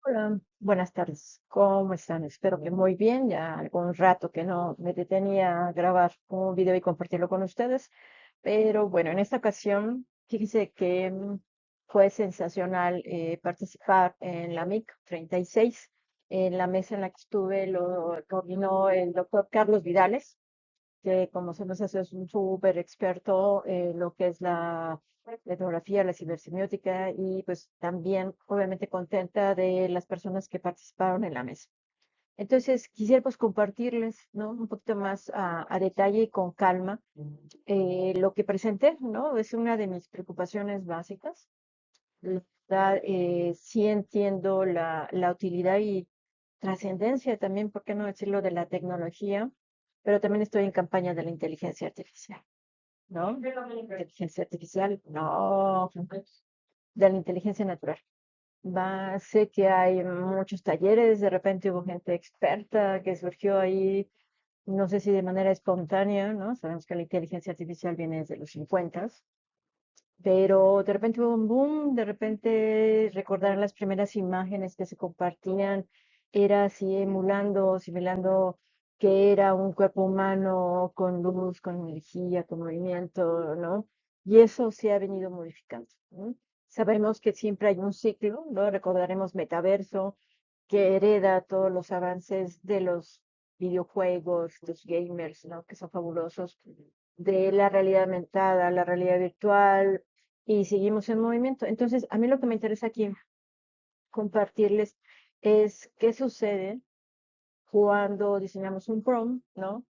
Hola, buenas tardes. ¿Cómo están? Espero que muy bien. Ya algún rato que no me detenía a grabar un video y compartirlo con ustedes. Pero bueno, en esta ocasión, fíjense que fue sensacional participar en la MIC 36. En la mesa en la que estuve lo coordinó el doctor Carlos Vidales, que como se nos hace es un súper experto en lo que es la etnografía, la cibersemiótica y pues también obviamente contenta de las personas que participaron en la mesa. Entonces quisiera pues compartirles, ¿no? Un poquito más a detalle y con calma lo que presenté, ¿no? Es una de mis preocupaciones básicas. La verdad, sí entiendo la utilidad y trascendencia también, ¿por qué no decirlo?, de la tecnología, pero también estoy en campaña de la inteligencia artificial, ¿no? Inteligencia artificial, no, de la inteligencia natural. Sé que hay muchos talleres, de repente hubo gente experta que surgió ahí, no sé si de manera espontánea, ¿no? Sabemos que la inteligencia artificial viene desde los 50, pero de repente hubo un boom, de repente recordar las primeras imágenes que se compartían, era así emulando, simulando que era un cuerpo humano con luz, con energía, con movimiento, ¿no? Y eso se ha venido modificando, ¿no? Sabemos que siempre hay un ciclo, ¿no? Recordaremos Metaverso, que hereda todos los avances de los videojuegos, los gamers, ¿no? Que son fabulosos, de la realidad aumentada, la realidad virtual, y seguimos en movimiento. Entonces, a mí lo que me interesa aquí compartirles es qué sucede cuando diseñamos un prompt, ¿no?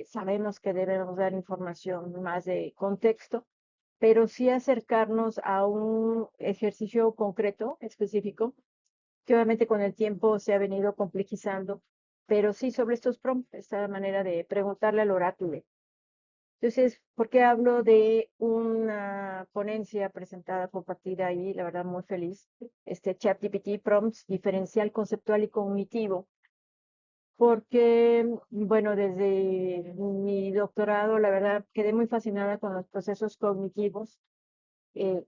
Sabemos que debemos dar información más de contexto, pero sí acercarnos a un ejercicio concreto, específico, que obviamente con el tiempo se ha venido complejizando, pero sí sobre estos prompts, esta manera de preguntarle al oráculo. Entonces, ¿por qué hablo de una ponencia presentada, compartida ahí? La verdad, muy feliz. Este ChatGPT Prompts, diferencial, conceptual y cognitivo. Porque, bueno, desde mi doctorado, la verdad, quedé muy fascinada con los procesos cognitivos, eh,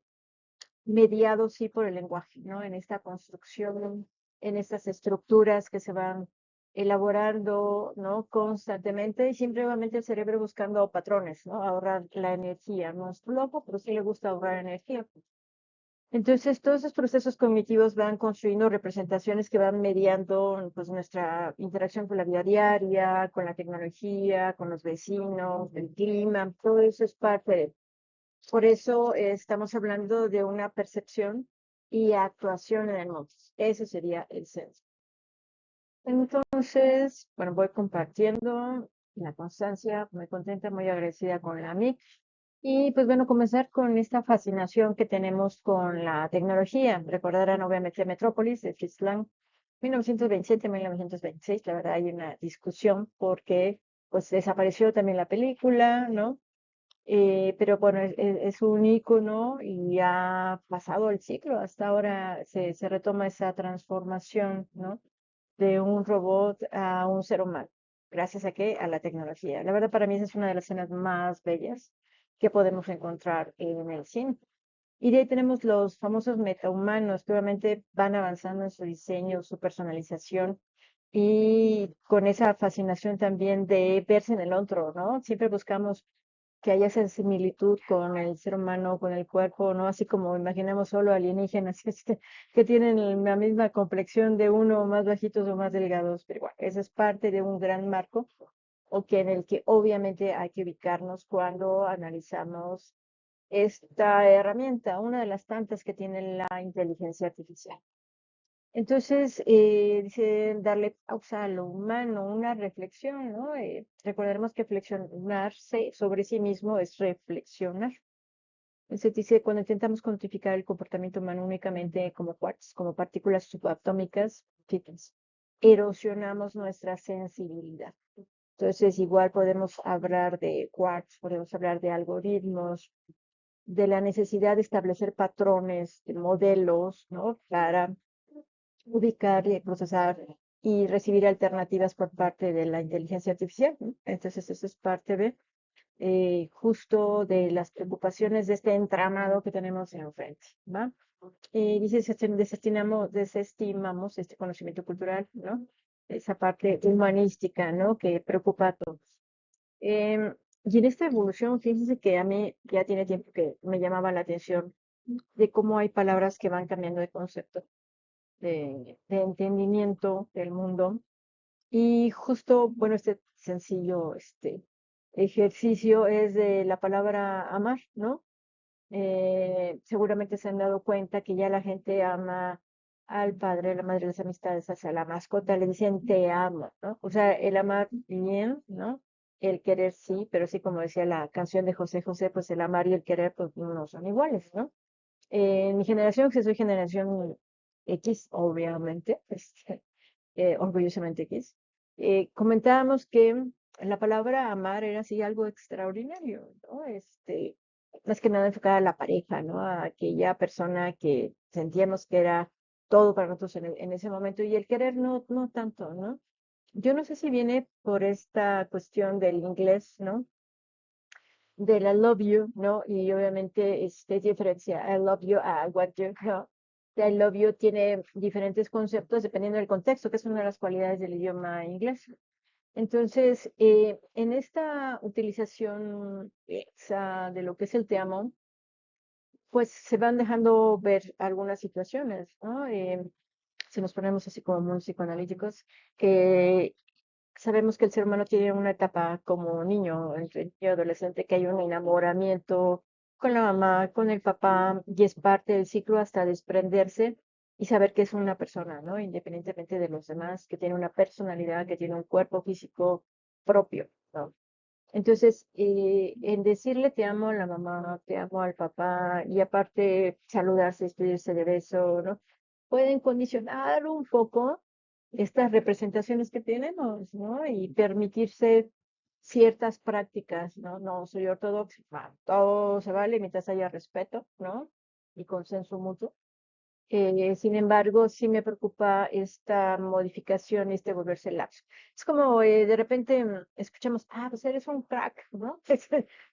mediados sí por el lenguaje, ¿no? En esta construcción, en estas estructuras que se van elaborando, ¿no? Constantemente y siempre obviamente el cerebro buscando patrones, ¿no? Ahorrar la energía. No es loco, pero sí le gusta ahorrar energía. Entonces, todos esos procesos cognitivos van construyendo representaciones que van mediando, pues, nuestra interacción con la vida diaria, con la tecnología, con los vecinos, el clima, todo eso es parte de. Por eso estamos hablando de una percepción y actuación en el mundo. Ese sería el senso. Entonces, bueno, voy compartiendo la constancia, muy contenta, muy agradecida con la MIC. Y pues bueno, comenzar con esta fascinación que tenemos con la tecnología. Recordarán obviamente Metrópolis de Fritz Lang, 1927-1926. La verdad hay una discusión porque pues desapareció también la película, ¿no? Pero bueno, es un ícono y ha pasado el ciclo. Hasta ahora se retoma esa transformación, ¿no? De un robot a un ser humano. ¿Gracias a qué? A la tecnología. La verdad, para mí esa es una de las escenas más bellas que podemos encontrar en el cine. Y de ahí tenemos los famosos metahumanos que obviamente van avanzando en su diseño, su personalización y con esa fascinación también de verse en el otro, ¿no? Siempre buscamos que haya esa similitud con el ser humano, con el cuerpo, ¿no? Así como imaginemos solo alienígenas que tienen la misma complexión de uno, más bajitos o más delgados, pero bueno, eso es parte de un gran marco, o que en el que obviamente hay que ubicarnos cuando analizamos esta herramienta, una de las tantas que tiene la inteligencia artificial. Entonces, dice darle pausa a lo humano, una reflexión, ¿no? Recordaremos que flexionarse sobre sí mismo es reflexionar. Entonces dice, cuando intentamos cuantificar el comportamiento humano únicamente como quarks, como partículas subatómicas, fíjense, erosionamos nuestra sensibilidad. Entonces, igual podemos hablar de quarks, podemos hablar de algoritmos, de la necesidad de establecer patrones, de modelos, ¿no? Para ubicar, procesar y recibir alternativas por parte de la inteligencia artificial, ¿no? Entonces, eso es parte de justo de las preocupaciones de este entramado que tenemos enfrente, ¿va? desestimamos este conocimiento cultural, ¿no? Esa parte humanística, ¿no? Que preocupa a todos. Y en esta evolución, fíjense que a mí ya tiene tiempo que me llamaba la atención de cómo hay palabras que van cambiando de concepto, de entendimiento del mundo. Y justo, bueno, este sencillo ejercicio es de la palabra amar, ¿no? Seguramente se han dado cuenta que ya la gente ama al padre, a la madre, las amistades, hacia la mascota, le dicen te amo, ¿no? O sea, el amar bien, ¿no? El querer sí, pero sí, como decía la canción de José José, pues el amar y el querer pues no son iguales, ¿no? En mi generación, que soy generación X, obviamente, orgullosamente X, comentábamos que la palabra amar era así algo extraordinario, ¿no? Más que nada enfocada a la pareja, ¿no? A aquella persona que sentíamos que era todo para nosotros en ese momento y el querer no tanto, ¿no? Yo no sé si viene por esta cuestión del inglés, ¿no? Del I love you, ¿no? Y obviamente diferencia I love you a I want you, ¿no? De I love you tiene diferentes conceptos dependiendo del contexto, que es una de las cualidades del idioma inglés. Entonces, en esta utilización de lo que es el te amo, pues se van dejando ver algunas situaciones, ¿no? Si nos ponemos así como muy psicoanalíticos, que sabemos que el ser humano tiene una etapa como niño, entre niño y adolescente, que hay un enamoramiento con la mamá, con el papá, y es parte del ciclo hasta desprenderse y saber que es una persona, ¿no? Independientemente de los demás, que tiene una personalidad, que tiene un cuerpo físico propio, ¿no? Entonces, en decirle te amo a la mamá, te amo al papá, y aparte saludarse, despedirse de beso, ¿no? Pueden condicionar un poco estas representaciones que tenemos, ¿no? Y permitirse ciertas prácticas, ¿no? No soy ortodoxa, todo se vale mientras haya respeto, ¿no? Y consenso mutuo. Sin embargo, sí me preocupa esta modificación y este volverse laxo. Es como de repente escuchamos, pues eres un crack, ¿no?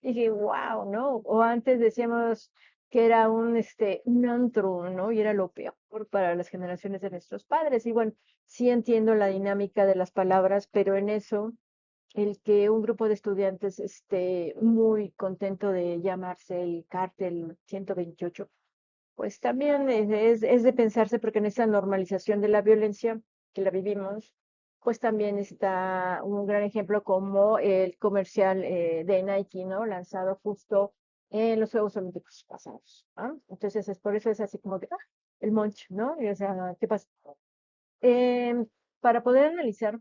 Y dije, wow, ¿no? O antes decíamos que era un antro, ¿no? Y era lo peor para las generaciones de nuestros padres. Y bueno, sí entiendo la dinámica de las palabras, pero en eso, el que un grupo de estudiantes esté muy contento de llamarse el Cártel 128 pues también es de pensarse porque en esa normalización de la violencia que la vivimos, pues también está un gran ejemplo como el comercial de Nike, ¿no? Lanzado justo en los Juegos Olímpicos pasados, ¿ah? Entonces, es por eso es así como que, el monch, ¿no? Y, o sea, ¿qué pasa? Em, para poder analizar,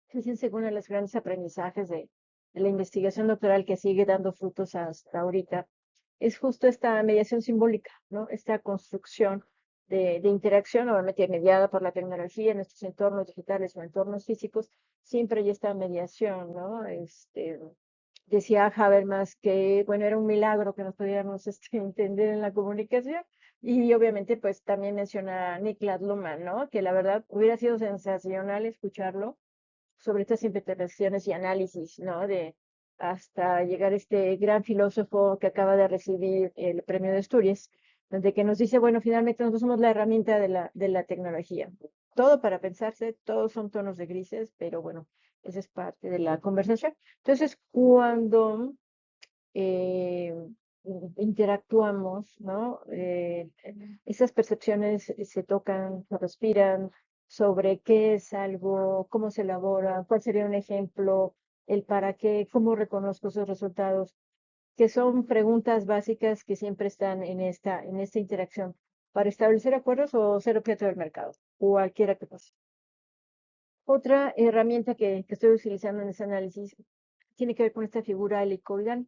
fíjense, uno de los grandes aprendizajes de la investigación doctoral que sigue dando frutos hasta ahorita es justo esta mediación simbólica, ¿no? Esta construcción de interacción, obviamente mediada por la tecnología en estos entornos digitales o entornos físicos, siempre hay esta mediación, ¿no? Decía Habermas que, bueno, era un milagro que nos pudiéramos entender en la comunicación. Y obviamente, pues también menciona a Niklas Luhmann, ¿no? Que la verdad hubiera sido sensacional escucharlo sobre estas interpretaciones y análisis, ¿no? De hasta llegar este gran filósofo que acaba de recibir el premio de Asturias, donde que nos dice, bueno, finalmente nosotros somos la herramienta de la tecnología. Todo para pensarse, todos son tonos de grises, pero bueno, esa es parte de la conversación. Entonces, cuando eh, interactuamos, ¿no? Esas percepciones se tocan, se respiran sobre qué es algo, cómo se elabora, cuál sería un ejemplo, el para qué, cómo reconozco esos resultados, que son preguntas básicas que siempre están en esta interacción para establecer acuerdos o ser objeto del mercado, cualquiera que pase. Otra herramienta que estoy utilizando en ese análisis tiene que ver con esta figura helicoidal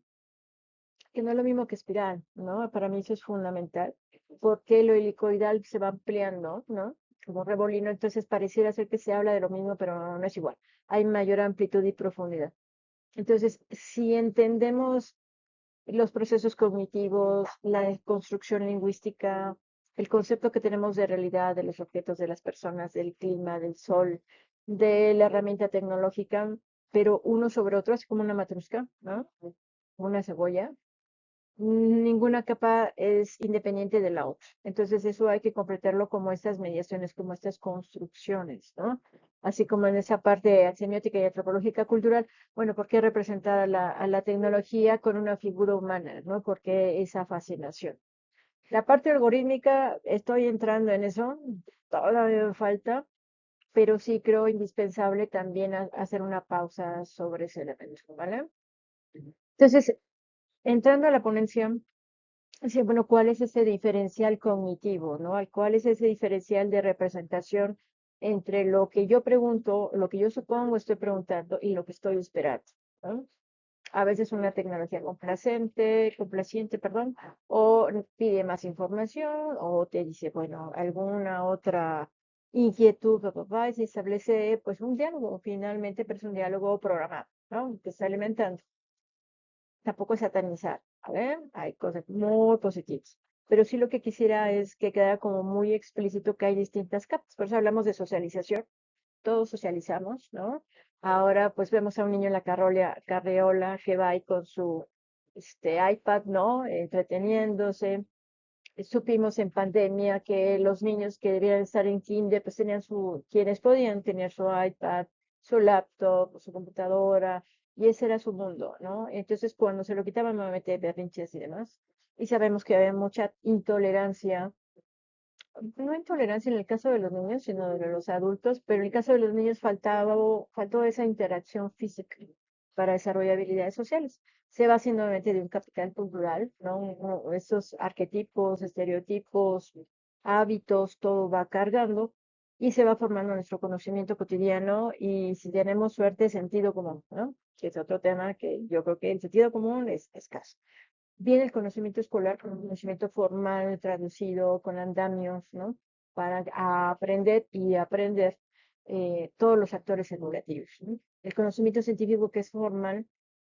que no es lo mismo que espiral, ¿no? Para mí eso es fundamental, porque lo helicoidal se va ampliando, ¿no? Como rebolino, entonces pareciera ser que se habla de lo mismo, pero no es igual. Hay mayor amplitud y profundidad. Entonces, si entendemos los procesos cognitivos, la construcción lingüística, el concepto que tenemos de realidad, de los objetos, de las personas, del clima, del sol, de la herramienta tecnológica, pero uno sobre otro, así como una matrusca, ¿no? Una cebolla, ninguna capa es independiente de la otra. Entonces eso hay que completarlo como estas mediaciones, como estas construcciones, ¿no? Así como en esa parte semiótica y antropológica cultural, bueno, ¿por qué representar a la tecnología con una figura humana, ¿no? ¿Por qué esa fascinación? La parte algorítmica, estoy entrando en eso, todavía me falta, pero sí creo indispensable también hacer una pausa sobre ese elemento, ¿vale? Entonces, entrando a la ponencia, sí, bueno, ¿cuál es ese diferencial cognitivo, ¿no? ¿Cuál es ese diferencial de representación entre lo que yo pregunto, lo que yo supongo estoy preguntando y lo que estoy esperando, ¿no? A veces una tecnología complaciente, perdón, o pide más información, o te dice, bueno, alguna otra inquietud, papá, y se establece pues un diálogo, finalmente, pero es un diálogo programado, ¿no? Que está alimentando. Tampoco es satanizar, ¿vale? Hay cosas muy positivas. Pero sí lo que quisiera es que quedara como muy explícito que hay distintas capas. Por eso hablamos de socialización. Todos socializamos, ¿no? Ahora pues vemos a un niño en la carreola que va ahí con su iPad, ¿no? Entreteniéndose. Supimos en pandemia que los niños que debían estar en kinder, pues tenían quienes podían tener su iPad, su laptop, su computadora, y ese era su mundo, ¿no? Entonces, cuando se lo quitaban, nuevamente berrinches y demás. Y sabemos que había mucha intolerancia, no intolerancia en el caso de los niños, sino de los adultos, pero en el caso de los niños faltó esa interacción física para desarrollar habilidades sociales. Se va haciendo obviamente de un capital cultural, ¿no? Esos arquetipos, estereotipos, hábitos, todo va cargando y se va formando nuestro conocimiento cotidiano y si tenemos suerte, sentido común, ¿no? Que es otro tema que yo creo que el sentido común es escaso. Viene el conocimiento escolar con un conocimiento formal, traducido, con andamios, ¿no? Para aprender y aprender todos los actores educativos, ¿no? El conocimiento científico que es formal,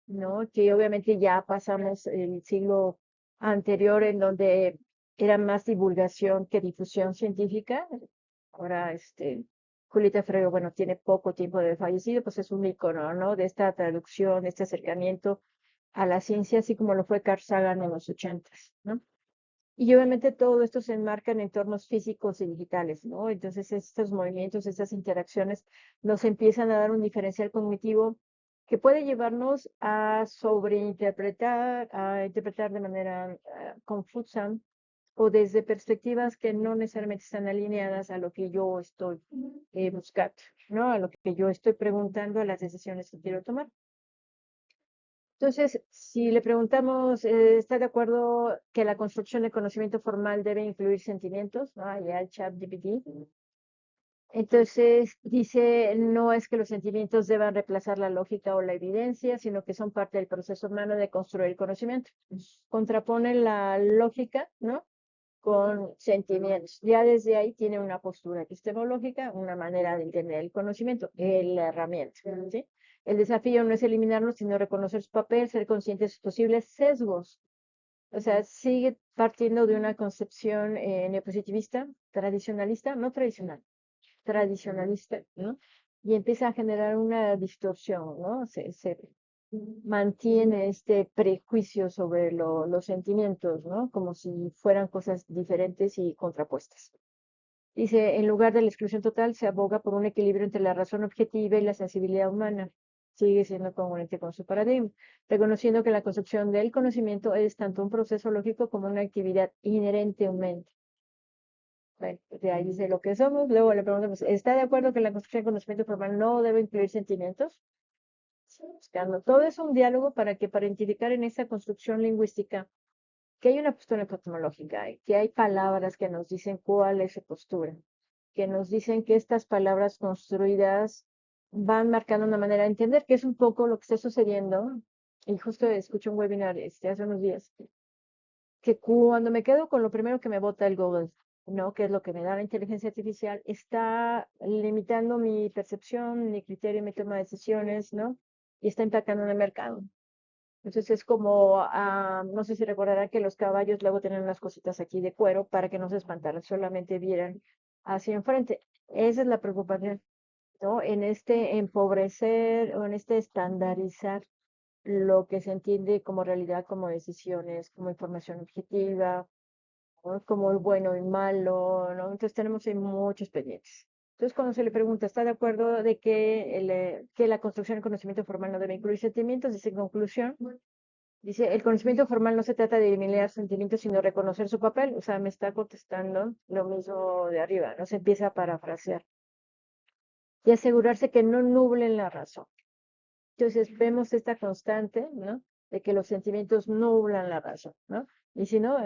¿no? Que obviamente ya pasamos el siglo anterior en donde era más divulgación que difusión científica. Ahora, Julieta Freire, bueno, tiene poco tiempo de fallecido, pues es un icono, ¿no? De esta traducción, de este acercamiento a la ciencia, así como lo fue Carl Sagan en los ochentas, ¿no? Y obviamente todo esto se enmarca en entornos físicos y digitales, ¿no? Entonces estos movimientos, estas interacciones nos empiezan a dar un diferencial cognitivo que puede llevarnos a sobreinterpretar, a interpretar de manera confusa o desde perspectivas que no necesariamente están alineadas a lo que yo estoy buscando, ¿no? A lo que yo estoy preguntando, a las decisiones que quiero tomar. Entonces, si le preguntamos, ¿está de acuerdo que la construcción de conocimiento formal debe incluir sentimientos? ¿No? Allá el chat GPT. Entonces, dice, no es que los sentimientos deban reemplazar la lógica o la evidencia, sino que son parte del proceso humano de construir el conocimiento. Contrapone la lógica, ¿no? Con sentimientos. Ya desde ahí tiene una postura epistemológica, una manera de entender el conocimiento, la herramienta, ¿sí? El desafío no es eliminarlos, sino reconocer su papel, ser conscientes de sus posibles sesgos. O sea, sigue partiendo de una concepción neopositivista, tradicionalista, no tradicional, tradicionalista, ¿no? Y empieza a generar una distorsión, ¿no? Se mantiene este prejuicio sobre los sentimientos, ¿no? Como si fueran cosas diferentes y contrapuestas. Dice, en lugar de la exclusión total, se aboga por un equilibrio entre la razón objetiva y la sensibilidad humana. Sigue siendo congruente con su paradigma, reconociendo que la construcción del conocimiento es tanto un proceso lógico como una actividad inherente humana. Bueno, de ahí dice lo que somos. Luego le preguntamos, ¿está de acuerdo que la construcción del conocimiento formal no debe incluir sentimientos? Sí, buscando. Todo es un diálogo para identificar en esa construcción lingüística que hay una postura epistemológica, que hay palabras que nos dicen cuál es su postura, que nos dicen que estas palabras construidas van marcando una manera de entender, que es un poco lo que está sucediendo. Y justo escuché un webinar hace unos días, que cuando me quedo con lo primero que me bota el Google, ¿no? Que es lo que me da la inteligencia artificial, está limitando mi percepción, mi criterio y mi toma de decisiones, ¿no? Y está impactando en el mercado. Entonces es como, no sé si recordarán que los caballos luego tenían unas cositas aquí de cuero para que no se espantaran, solamente vieran hacia enfrente. Esa es la preocupación, ¿no? En este empobrecer o en este estandarizar lo que se entiende como realidad, como decisiones, como información objetiva, ¿no? Como el bueno y malo, ¿no? Entonces tenemos ahí muchos pendientes. Entonces, cuando se le pregunta, ¿está de acuerdo de que, que la construcción del conocimiento formal no debe incluir sentimientos? Dice, en conclusión, dice, el conocimiento formal no se trata de eliminar sentimientos, sino reconocer su papel. O sea, me está contestando lo mismo de arriba, ¿no? Se empieza a parafrasear. Y asegurarse que no nublen la razón. Entonces vemos esta constante, ¿no? De que los sentimientos nublan la razón, ¿no? Y si no,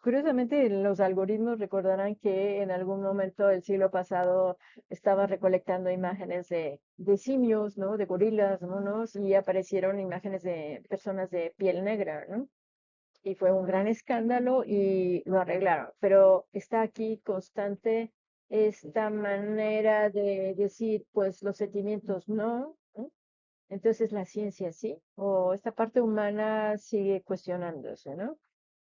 curiosamente los algoritmos recordarán que en algún momento del siglo pasado estaba recolectando imágenes de simios, ¿no? De gorilas, monos, y aparecieron imágenes de personas de piel negra, ¿no? Y fue un gran escándalo y lo arreglaron. Pero está aquí constante esta manera de decir, pues los sentimientos no, ¿no? Entonces la ciencia sí, o esta parte humana sigue cuestionándose, ¿no?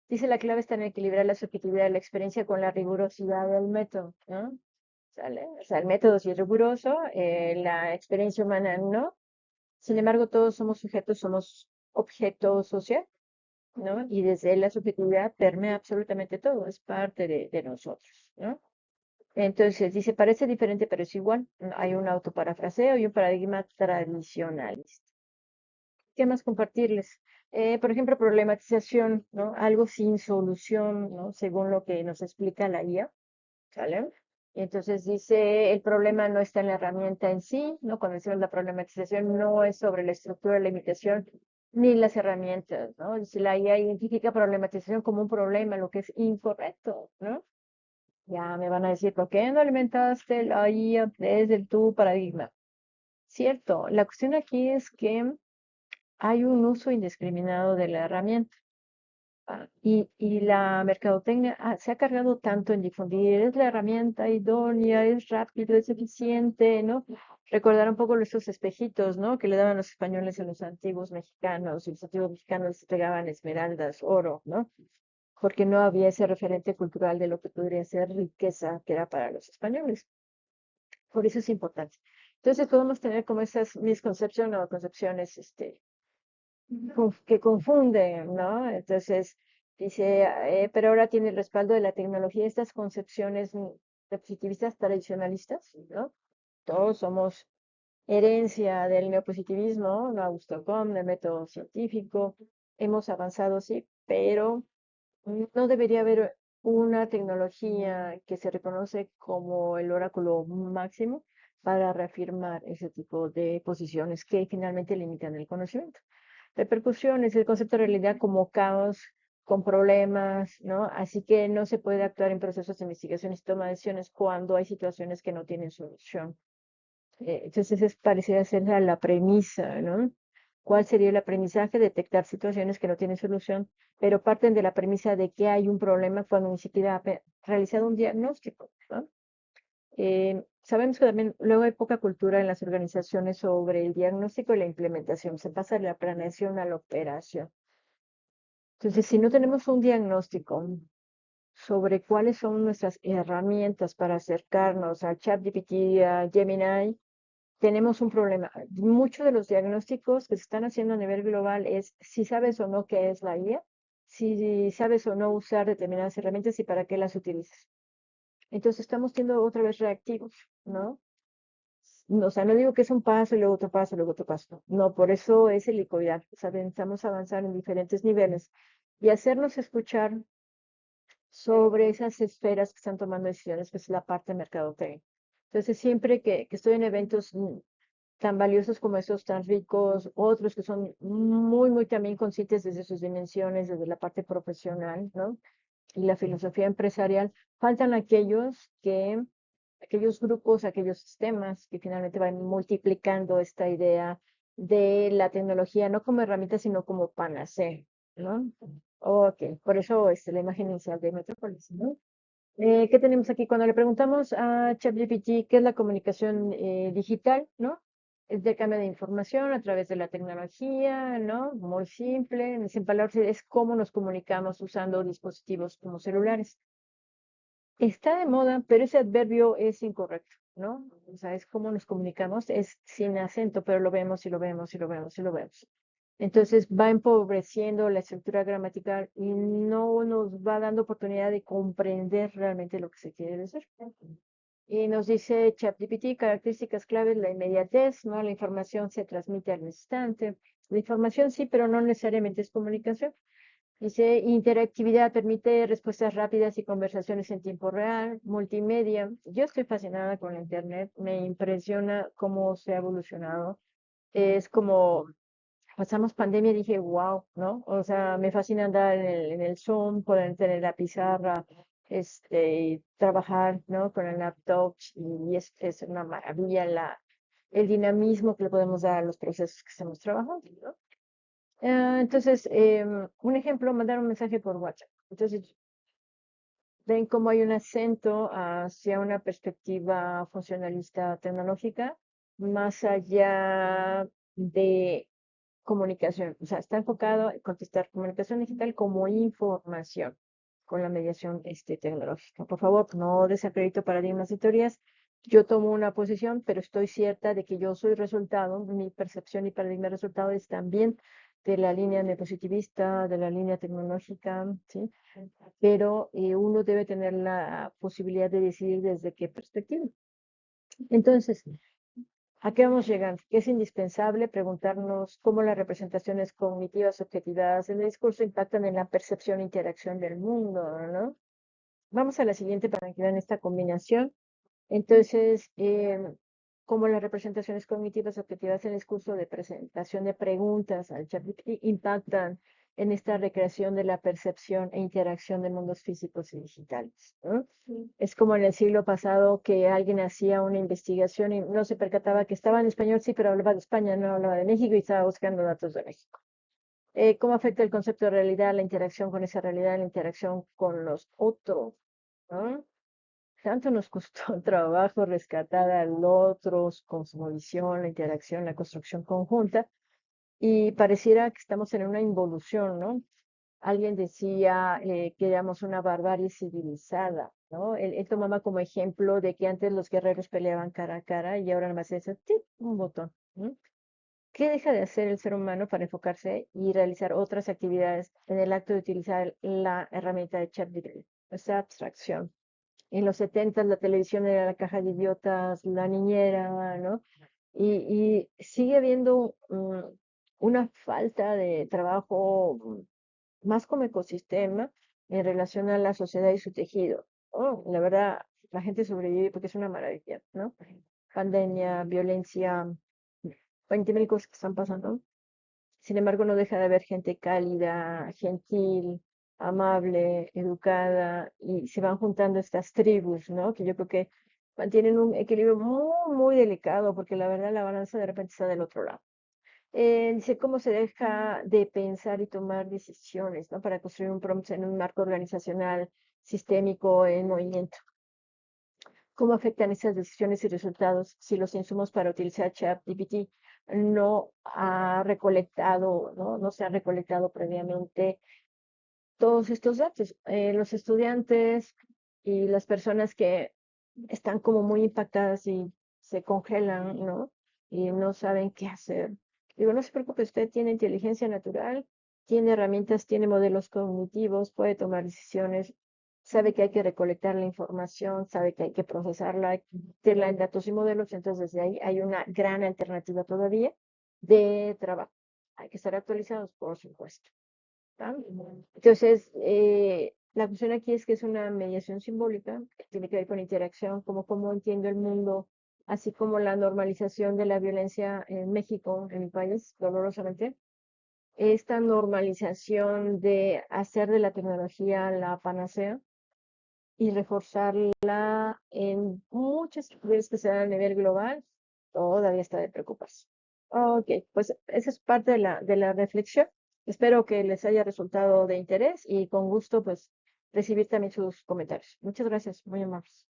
Dice la clave está en equilibrar la subjetividad de la experiencia con la rigurosidad del método, ¿no? ¿Sale? O sea, el método sí es riguroso, la experiencia humana no. Sin embargo, todos somos sujetos, somos objeto social, ¿no? Y desde la subjetividad permea absolutamente todo, es parte de nosotros, ¿no? Entonces dice, parece diferente, pero es igual. Hay un autoparafraseo y un paradigma tradicionalista. ¿Qué más compartirles? Por ejemplo, problematización, ¿no? Algo sin solución, ¿no? Según lo que nos explica la IA, ¿sale? Y entonces dice, el problema no está en la herramienta en sí, ¿no? Cuando decimos la problematización no es sobre la estructura de la imitación ni las herramientas, ¿no? Dice, la IA identifica problematización como un problema, lo que es incorrecto, ¿no? Ya me van a decir, ¿por qué no alimentaste la IA desde tu paradigma? Cierto, la cuestión aquí es que hay un uso indiscriminado de la herramienta. Y la mercadotecnia se ha cargado tanto en difundir, es la herramienta idónea, es rápido, es eficiente, ¿no? Recordar un poco esos espejitos, ¿no? Que le daban los españoles a los antiguos mexicanos, y los antiguos mexicanos les pegaban esmeraldas, oro, ¿no? Porque no había ese referente cultural de lo que podría ser riqueza que era para los españoles. Por eso es importante. Entonces podemos tener como esas misconcepciones o concepciones, que confunden, ¿no? Entonces, dice, pero ahora tiene el respaldo de la tecnología, estas concepciones positivistas tradicionalistas, ¿no? Todos somos herencia del neopositivismo, ¿no? Augusto Comte, del método científico, hemos avanzado, sí, pero no debería haber una tecnología que se reconoce como el oráculo máximo para reafirmar ese tipo de posiciones que finalmente limitan el conocimiento. Repercusiones, el concepto de realidad como caos con problemas, ¿no? Así que no se puede actuar en procesos de investigación y toma de decisiones cuando hay situaciones que no tienen solución. Entonces es parecida ser la premisa, ¿no? ¿Cuál sería el aprendizaje? Detectar situaciones que no tienen solución, pero parten de la premisa de que hay un problema cuando ni siquiera ha realizado un diagnóstico, ¿no? Sabemos que también luego hay poca cultura en las organizaciones sobre el diagnóstico y la implementación. Se pasa de la planeación a la operación. Entonces, si no tenemos un diagnóstico sobre cuáles son nuestras herramientas para acercarnos a ChatGPT, a Gemini, tenemos un problema. Muchos de los diagnósticos que se están haciendo a nivel global es si sabes o no qué es la IA, si sabes o no usar determinadas herramientas y para qué las utilizas. Entonces estamos siendo otra vez reactivos, ¿no? No, o sea, no digo que es un paso y luego otro paso y luego otro paso. No, por eso es helicoidal. O sea, necesitamos avanzar en diferentes niveles y hacernos escuchar sobre esas esferas que están tomando decisiones, que es la parte de mercadotecnia. Entonces, siempre que estoy en eventos tan valiosos como esos, tan ricos, otros que son muy, muy también conscientes desde sus dimensiones, desde la parte profesional, ¿no? Y la filosofía empresarial, faltan aquellos grupos, aquellos sistemas que finalmente van multiplicando esta idea de la tecnología, no como herramienta, sino como panacea, ¿no? Ok, por eso la imagen inicial de Metrópolis, ¿no? ¿Qué tenemos aquí? Cuando le preguntamos a ChatGPT qué es la comunicación digital, ¿no? Es de cambio de información a través de la tecnología, ¿no? Muy simple, sin palabras, es cómo nos comunicamos usando dispositivos como celulares. Está de moda, pero ese adverbio es incorrecto, ¿no? O sea, es cómo nos comunicamos, es sin acento, pero lo vemos y lo vemos y lo vemos y lo vemos. Entonces va empobreciendo la estructura gramatical y no nos va dando oportunidad de comprender realmente lo que se quiere decir. Y nos dice ChatGPT, características claves, la inmediatez, ¿no? La información se transmite al instante. La información sí, pero no necesariamente es comunicación. Dice, interactividad permite respuestas rápidas y conversaciones en tiempo real, multimedia. Yo estoy fascinada con la Internet, me impresiona cómo se ha evolucionado. Es como pasamos pandemia y dije, wow, ¿no? O sea, me fascina andar en el Zoom, poder tener la pizarra, trabajar, ¿no? Con el laptop y es una maravilla el dinamismo que le podemos dar a los procesos que estamos trabajando, ¿no? Entonces, un ejemplo, mandar un mensaje por WhatsApp. Entonces, ven cómo hay un acento hacia una perspectiva funcionalista tecnológica, más allá de comunicación. O sea, está enfocado en contestar comunicación digital como información con la mediación tecnológica. Por favor, no desacredito paradigmas y teorías. Yo tomo una posición, pero estoy cierta de que yo soy resultado, mi percepción y paradigma de resultado es también de la línea neopositivista, de la línea tecnológica, ¿sí? Pero uno debe tener la posibilidad de decidir desde qué perspectiva. Entonces, ¿a qué vamos llegando? Que es indispensable preguntarnos cómo las representaciones cognitivas objetivadas en el discurso impactan en la percepción e interacción del mundo, ¿no? Vamos a la siguiente para que vean esta combinación. Entonces, cómo las representaciones cognitivas objetivas en el discurso de presentación de preguntas al ChatGPT impactan en esta recreación de la percepción e interacción de mundos físicos y digitales, ¿no? Es como en el siglo pasado que alguien hacía una investigación y no se percataba que estaba en español, sí, pero hablaba de España, no hablaba de México y estaba buscando datos de México. ¿Cómo afecta el concepto de realidad, la interacción con esa realidad, la interacción con los otros, ¿no? Tanto nos costó trabajo rescatar al otro, su cosmovisión, la interacción, la construcción conjunta, y pareciera que estamos en una involución, ¿no? Alguien decía que éramos una barbarie civilizada, ¿no? Él tomaba como ejemplo de que antes los guerreros peleaban cara a cara y ahora nada más es ¡tic! Un botón, ¿no? ¿Qué deja de hacer el ser humano para enfocarse y realizar otras actividades en el acto de utilizar la herramienta de ChatGPT? Esa abstracción. En los 70 la televisión era la caja de idiotas, la niñera, ¿no? Y sigue habiendo una falta de trabajo más como ecosistema en relación a la sociedad y su tejido. Oh, la verdad, la gente sobrevive porque es una maravilla, ¿no? Pandemia, violencia, 20.000 cosas que están pasando. Sin embargo, no deja de haber gente cálida, gentil, amable, educada, y se van juntando estas tribus, ¿no? Que yo creo que mantienen un equilibrio muy, muy delicado, porque la verdad la balanza de repente está del otro lado. Dice cómo se deja de pensar y tomar decisiones, ¿no? Para construir un prompt en un marco organizacional sistémico en movimiento. ¿Cómo afectan esas decisiones y resultados si los insumos para utilizar ChatGPT no ha recolectado, ¿no? No se han recolectado previamente todos estos datos? Los estudiantes y las personas que están como muy impactadas y se congelan, ¿no? Y no saben qué hacer. Digo, no se preocupe, usted tiene inteligencia natural, tiene herramientas, tiene modelos cognitivos, puede tomar decisiones, sabe que hay que recolectar la información, sabe que hay que procesarla, hay que meterla en datos y modelos, entonces desde ahí hay una gran alternativa todavía de trabajo. Hay que estar actualizados, por supuesto. ¿Tá? Entonces, la cuestión aquí es que es una mediación simbólica, que tiene que ver con interacción, como cómo entiendo el mundo, así como la normalización de la violencia en México, en mi país, dolorosamente. Esta normalización de hacer de la tecnología la panacea y reforzarla en muchas actividades que se dan a nivel global, todavía está de preocuparse. Ok, pues esa es parte de la reflexión. Espero que les haya resultado de interés y con gusto, pues, recibir también sus comentarios. Muchas gracias, muy amables.